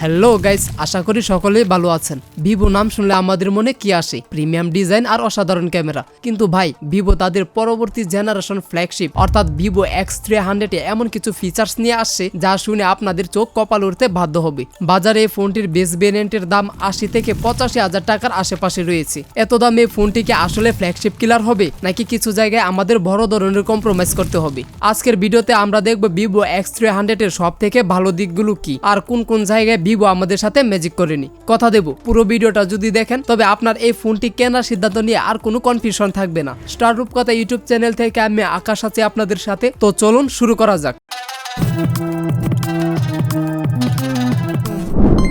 Hello guys, আশা করি সকলেই ভালো আছেন। ভিভো নাম শুনলে আমাদের মনে কি আসে? প্রিমিয়াম ডিজাইন আর অসাধারণ ক্যামেরা। কিন্তু ভাই, ভিভো তাদের পরবর্তী জেনারেশন ফ্ল্যাগশিপ অর্থাৎ ভিভো X300 এ এমন কিছু ফিচার্স নিয়ে আসছে যা শুনে আপনাদের চোখ কপাল উঠতে বাধ্য হবে। বাজারে এই ফোনটির বেস ভেরিয়েন্টের দাম 80 থেকে 85 হাজার টাকার আশেপাশে রয়েছে। এত দামে এই ফোনটি কি আসলে ফ্ল্যাগশিপ কিলার হবে, নাকি কিছু জায়গায় আমাদের বড় ধরনের কম্প্রোমাইজ করতে হবে? আজকের ভিডিওতে আমরা দেখব ভিভো X300 এর সব থেকে ভালো দিকগুলো কি আর কোন কোন জায়গায় ভিভো আমাদের সাথে ম্যাজিক করেনি। কথা দেব, পুরো ভিডিওটা যদি দেখেন তবে আপনার এই ফোনটি কেনার সিদ্ধান্ত নিয়ে আর কোনো কনফিউশন থাকবে না। স্টার রূপকথা ইউটিউব চ্যানেল থেকে আমি আকাশ আছি আপনাদের সাথে। তো চলুন শুরু করা যাক।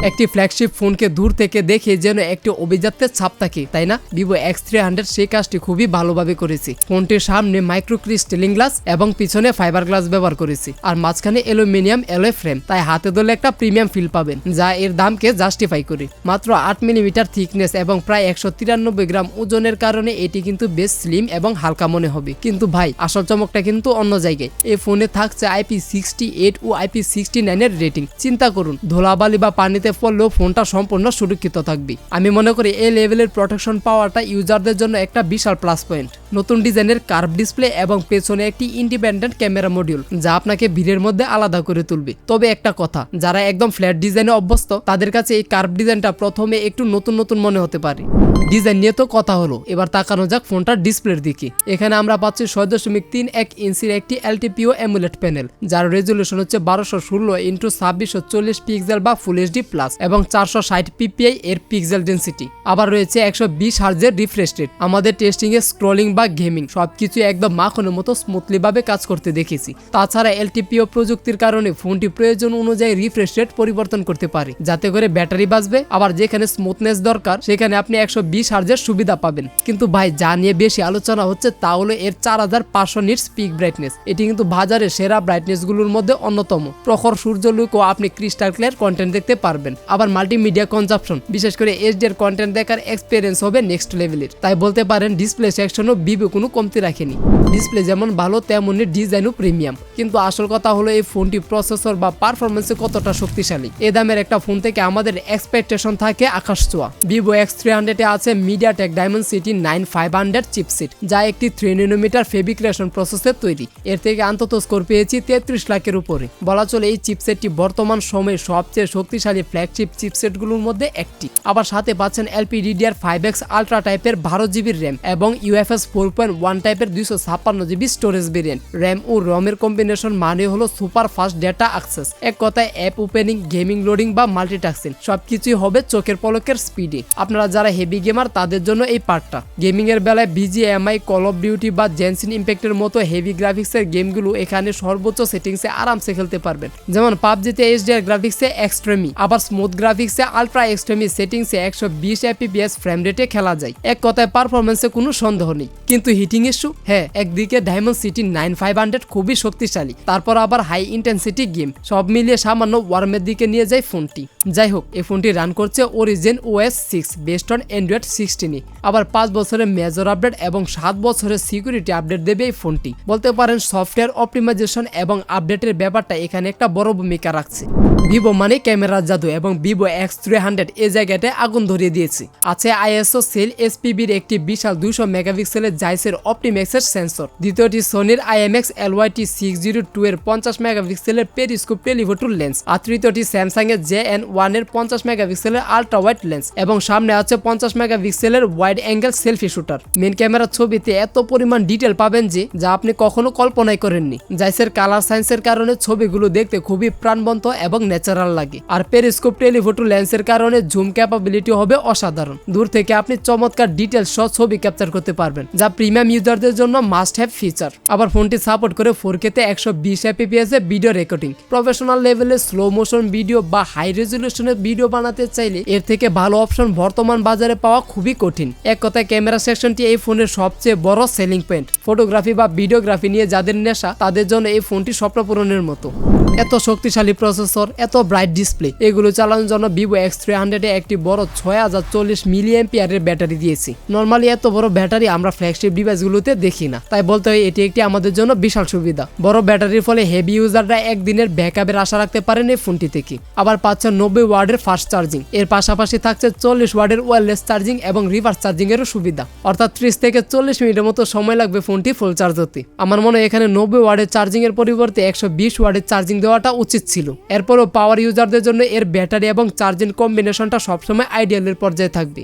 একটি ফ্ল্যাগশিপ ফোনকে দূর থেকে দেখে যেন একটি অভিজাত্যের ছাপ থাকে, তাই না? ভিভো X300 সেই কাজটি খুবই ভালোভাবে করেছে। ফোনটির সামনে মাইক্রো ক্রিস্টালিন গ্লাস এবং পিছনে ফাইবার গ্লাস ব্যবহার করেছে, আর মাঝখানে অ্যালুমিনিয়াম অ্যালয় ফ্রেম, তাই হাতে ধরলে একটা প্রিমিয়াম ফিল পাবেন যা এর দামকে জাস্টিফাই করে। মাত্র 8 মিলিমিটার থিকনেস এবং প্রায় 193 গ্রাম ওজনের কারণে এটি কিন্তু বেশ স্লিম এবং হালকা মনে হবে। কিন্তু ভাই, আসল চমকটা কিন্তু অন্য জায়গায়। এই ফোনে থাকছে IP68 ও IP69 এর রেটিং। চিন্তা করুন, ধুলাবালি বা পানিতে পড়লেও ফোনটা সম্পূর্ণ সুরক্ষিত থাকবে। আমি মনে করি এই লেভেলের প্রোটেকশন পাওয়াটা ইউজারদের জন্য একটা বিশাল প্লাস পয়েন্ট। নতুন ডিজাইনের কার্ভ ডিসপ্লে এবং পেছনে একটি ইন্ডিপেন্ডেন্ট ক্যামেরা মডিউল যা আপনাকে ভিড়ের মধ্যে আলাদা করে তুলবে। তবে একটা কথা, যারা একদম ফ্ল্যাট ডিজাইনে অভ্যস্ত তাদের কাছে এই কার্ভ ডিজাইনটা প্রথমে একটু নতুন নতুন মনে হতে পারে। ডিজাইন নিয়ে তো কথা হলো, এবার তাকানো যাক ফোনটার ডিসপ্লের দিকে। এখানে আমরা পাচ্ছি 6.31 ইঞ্চির একটি LTPO অ্যামুলেট প্যানেল, যার রেজুলেশন হচ্ছে 1216x2640 পিক্সেল বা ফুল HD প্লাস এবং 460 ppi এর পিক্সেল ডেন্সিটি। আবার রয়েছে 120 হার্জের রিফ্রেশ রেট। আমাদের টেস্টিং এ স্ক্রলিং বা গেমিং সবকিছু একদম মাখনের মতো স্মুথলি ভাবে কাজ করতে দেখেছি। তাছাড়া LTPO প্রযুক্তির কারণে ফোনটি প্রয়োজন অনুযায়ী রিফ্রেশ রেট পরিবর্তন করতে পারে, যাতে করে ব্যাটারি বাঁচবে। আবার যেখানে স্মুথনেস দরকার সেখানে আপনি 120 হার্জের সুবিধা পাবেন। কিন্তু ভাই, যা নিয়ে বেশি আলোচনা হচ্ছে তা হলো এর 4500 নিটস পিক ব্রাইটনেস। এটি কিন্তু বাজারে সেরা ব্রাইটনেস গুলোর মধ্যে অন্যতম। প্রখর সূর্যালোকেও আপনি ক্রিস্টাল ক্লিয়ার কন্টেন্ট দেখতে পারবেন। আবার মাল্টিমিডিয়া কনজাম্পশন, বিশেষ করে HD এর কন্টেন্ট দেখার এক্সপেরিয়েন্স হবে নেক্সট লেভেলের। তাই বলতে পারেন ডিসপ্লে সেকশনও ভিভো কোনো কমতি রাখেনি। ডিসপ্লে যেমন ভালো তেমনি ডিজাইনও প্রিমিয়াম। কিন্তু আসল কথা হলো এই ফোনটি প্রসেসর বা পারফরমেন্সে কতটা শক্তিশালী। এ দামের একটা ফোন থেকে আমাদের এক্সপেকটেশন থাকে আকাশ ছোঁয়া। ভিভো X300 এ আছে মিডিয়াটেক ডাইমেনসিটি 9500 চিপসেট, যা একটি 3 nanometer ফেব্রিকেশন প্রসেসে তৈরি। এর থেকে অন্তত স্কোর পেয়েছি 33 লাখের উপরে। বলা চলে এই চিপসেটটি বর্তমান সময়ে সবচেয়ে শক্তিশালী ফ্ল্যাগশিপ চিপসেটগুলোর মধ্যে একটি। আবার সাথে পাচ্ছেন LPDDR5X আলট্রা টাইপের 12GB র্যাম এবং UFS 4.1 টাইপের 256GB স্টোরেজ ভেরিয়েন্ট। র্যাম ও রমের কম্বিনেশন মানে হলো সুপার ফাস্ট ডেটা অ্যাক্সেস। এক কথায় অ্যাপ ওপেনিং, গেমিং লোডিং বা মাল্টিটাস্কিং সবকিছুই হবে চোখের পলকের স্পিডে। আপনারা যারা হেভি গেমার তাদের জন্য এই পার্টটা। গেমিং এর বেলায় BGMI, কল অফ ডিউটি বা জেনসিন ইম্প্যাক্টের মতো হেভি গ্রাফিক্সের গেমগুলো এখানে সর্বোচ্চ সেটিংসে আরামসে খেলতে পারবেন। যেমন পাবজিতে HDR গ্রাফিক্সে এক্সট্রিমি, আবার স্মুথ গ্রাফিক্সে আলট্রা এক্সট্রিমি সেটিংসে 120 fps ফ্রেম রেটে খেলা যায়। এক কথায় পারফরমেন্সে কোনো সন্দেহ নেই। কিন্তু হিটিং ইস্যু, হ্যাঁ, একদিকে ডায়মন্ডসিটি 9500 খুবই শক্তিশালী, তারপর আবার হাই ইন্টেন্সিটি গেম, সব মিলিয়ে সামান্য ওয়ার্মের দিকে নিয়ে যায় ফোনটি। যাই হোক, এই ফোনটি রান করছে Origin OS 6 best on Android 16। আবার 5 বছরের মেজর আপডেট এবং 7 বছরের সিকিউরিটি আপডেট দেবে এই ফোনটি। বলতে পারেন সফটওয়্যার অপটিমাইজেশন এবং আপডেটের ব্যাপারটা এখানে একটা বড় ভূমিকা রাখছে। ভিভো মানে ক্যামেরার জাদু এবং ভিভো X300 এই জায়গাটায় আগুন ধরিয়ে দিয়েছে। আছে ISO সেল SPBর একটি বিশাল 200 মেগাপিক্সেলের জাইসের অপটিম্যাক্সের সেন্সর। দ্বিতীয়টি সোনির IMX LYT602 এর 50 মেগাপিক্সেলের পেরিস্কোপ টেলিফোটো লেন্স। আর তৃতীয়টি স্যামসাং এর JN1 এর 50 মেগাপিক্সেলের আলট্রা ওয়াইড লেন্স এবং সামনে আছে 50 মেগাপিক্সেলের wide angle selfie shooter. Main ক্যামেরার ছবিতে এত পরিমাণ ডিটেল পাবেন যে যা আপনি কখনো কল্পনাই করেননি। জাইসের কালার সায়েন্সের কারণে ছবিগুলো দেখতে খুবই প্রাণবন্ত এবং ন্যাচারাল লাগে। আর পেরিস্কোপ টেলিফোটো লেন্সের কারণে জুম ক্যাপাবিলিটি হবে অসাধারণ। দূর থেকে আপনি চমৎকার ডিটেলস সহ ছবি ক্যাপচার করতে পারবেন, যা প্রিমিয়াম ইউজারদের জন্য মাস্ট হ্যাভ ফিচার। আবার ফোনটি সাপোর্ট করে 4K তে 120 fps এ ভিডিও রেকর্ডিং। প্রফেশনাল লেভেলে স্লো মোশন ভিডিও বা হাই রেজুলেশনের ভিডিও বানাতে চাইলে এর থেকে ভালো অপশন বর্তমান বাজারে পাওয়া খুবই কঠিন। এক কথায় ক্যামেরা সেকশনটি এই ফোনের সবচেয়ে বড় সেলিং পয়েন্ট। ফটোগ্রাফি বা ভিডিওগ্রাফি নিয়ে যাদের নেশা তাদের জন্য এই ফোনটি স্বপ্ন পূরণের মতো। এত শক্তিশালী প্রসেসর, এত ব্রাইট ডিসপ্লে, এগুলো চালানোর জন্য Vivo X300 এ একটি বড় 6040 মিলিঅ্যাম্পিয়ারের ব্যাটারি দিয়েছি। নরমালি এত বড় ব্যাটারি আমরা ফ্ল্যাগশিপ ডিভাইসগুলোতে দেখি না, তাই বলতে হয় এটি একটি আমাদের জন্য বিশাল সুবিধা। বড় ব্যাটারির ফলে হেভি ইউজাররা একদিনের ব্যাকআপের আশা রাখতে পারেন এই ফোনটি থেকে। আবার পাচ্ছেন 90 ওয়াটের ফাস্ট চার্জিং, এর পাশাপাশি থাকছে 40 ওয়াটের ওয়্যারলেস চার্জিং এবং রিভার্স চার্জিং এরও সুবিধা, অর্থাৎ 30 থেকে 40 মিনিটের মতো সময় লাগবে ফোনটি ফুল চার্জ হতে। আমার মনে হয় এখানে 90 ওয়াটের চার্জিং এর পরিবর্তে 120 ওয়াটের চার্জিং দেওয়াটা উচিত ছিল। এরপরও পাওয়ার ইউজারদের জন্য এর ব্যাটারি এবং চার্জিং কম্বিনেশনটা সবসময় আইডিয়ালের পর্যায়ে থাকবে।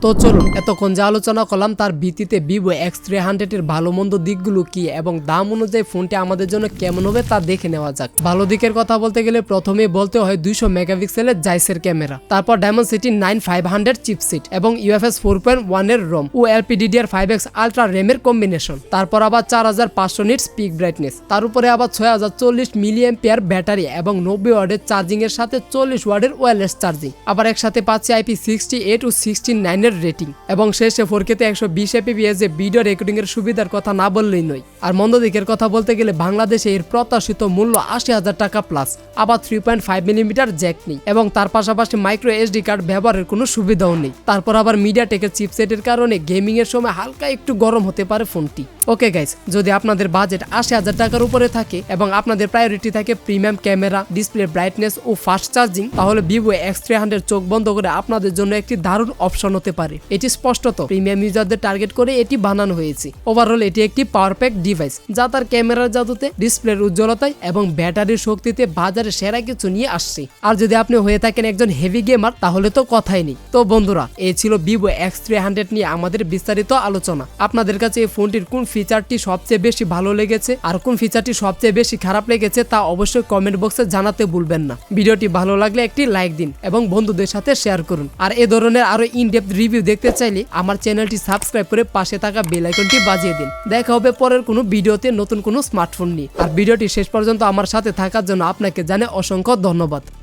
তো চলুন, এতক্ষণ যা আলোচনা করলাম তার ভিত্তিতে Vivo X300 এর ভালো মন্দ দিকগুলো কি এবং দাম অনুযায়ী ফোনটি আমাদের জন্য কেমন হবে তা দেখে নেওয়া যাক। ভালো দিকের কথা বলতে গেলে প্রথমেই বলতে হয় 200 মেগাপিক্সেলের জাইসের ক্যামেরা, তারপর Dimensity 9500 চিপসেট এবং UFS 4.1 এর ROM ও LPDDR5X আলট্রা র্যামের কম্বিনেশন, তারপর আবার 4500 নিটস পিক ব্রাইটনেস, তার উপরে আবার 6040 মিলিঅ্যাম্পিয়ার ব্যাটারি এবং 90 ওয়াটের চার্জিং এর সাথে 40 ওয়াটের ওয়্যারলেস চার্জিং। আবার একসাথে পাচ্ছি IP68 ও 69 এর রেটিং এবং শেষে 4K তে 120 fps এ ভিডিও রেকর্ডিং এর সুবিধার কথা না বললেই নয়। আর মন্দ দিকের কথা বলতে গেলে বাংলাদেশে এর প্রত্যাশিত মূল্য 80,000 টাকা প্লাস, আবার 3.5 মিলিমিটার জ্যাক নেই এবং তার পাশাপাশি মাইক্রো SD কার্ড ব্যবহারের কোনো সুবিধাও নেই। তারপর আবার মিডিয়াটেকের চিপসেটের কারণে গেমিং এর সময় হালকা একটু গরম হতে পারে ফোনটি। ওকে গাইস, যদি আপনাদের বাজেট 80,000 টাকার উপরে থাকে এবং আপনাদের প্রায়োরিটি থাকে প্রিমিয়াম ক্যামেরা, ডিসপ্লে ব্রাইটনেস ও ফাস্ট চার্জিং, তাহলে Vivo X300 চোখ বন্ধ করে আপনাদের জন্য একটি দারুণ অপশন হতে পারে। এটি স্পষ্টত প্রিমিয়াম ইউজারদের টার্গেট করে এটি বানানো হয়েছে। ওভারঅল এটি একটি পাওয়ার প্যাক ডিভাইস যা তার ক্যামেরার জাদুতে, ডিসপ্লের উজ্জ্বলতায় এবং ব্যাটারির শক্তিতে বাজারে সেরা কিছু নিয়ে আসছে। আর যদি আপনি হয়ে থাকেন একজন হেভি গেমার, তাহলে তো কথাই নেই। তো বন্ধুরা, এই ছিল Vivo X300 নিয়ে আমাদের বিস্তারিত আলোচনা। আপনাদের কাছে এই ফোনটির কোন ফিচারটি সবচেয়ে বেশি ভালো লেগেছে আর কোন ফিচারটি সবচেয়ে বেশি খারাপ লেগেছে তা অবশ্যই কমেন্ট বক্সে জানাতে ভুলবেন না। ভিডিওটি ভালো লাগলে একটি লাইক দিন এবং বন্ধুদের সাথে শেয়ার করুন। আর এ ধরনের আরো ইনডেপথ রিভিউ দেখতে চাইলে আমার চ্যানেলটি সাবস্ক্রাইব করে পাশে থাকা বেল আইকনটি বাজিয়ে দিন। দেখা হবে পরের কোনো ভিডিওতে নতুন কোনো স্মার্টফোন নিয়ে। আর ভিডিওটি শেষ পর্যন্ত আমার সাথে থাকার জন্য আপনাকে জানাই অসংখ্য ধন্যবাদ।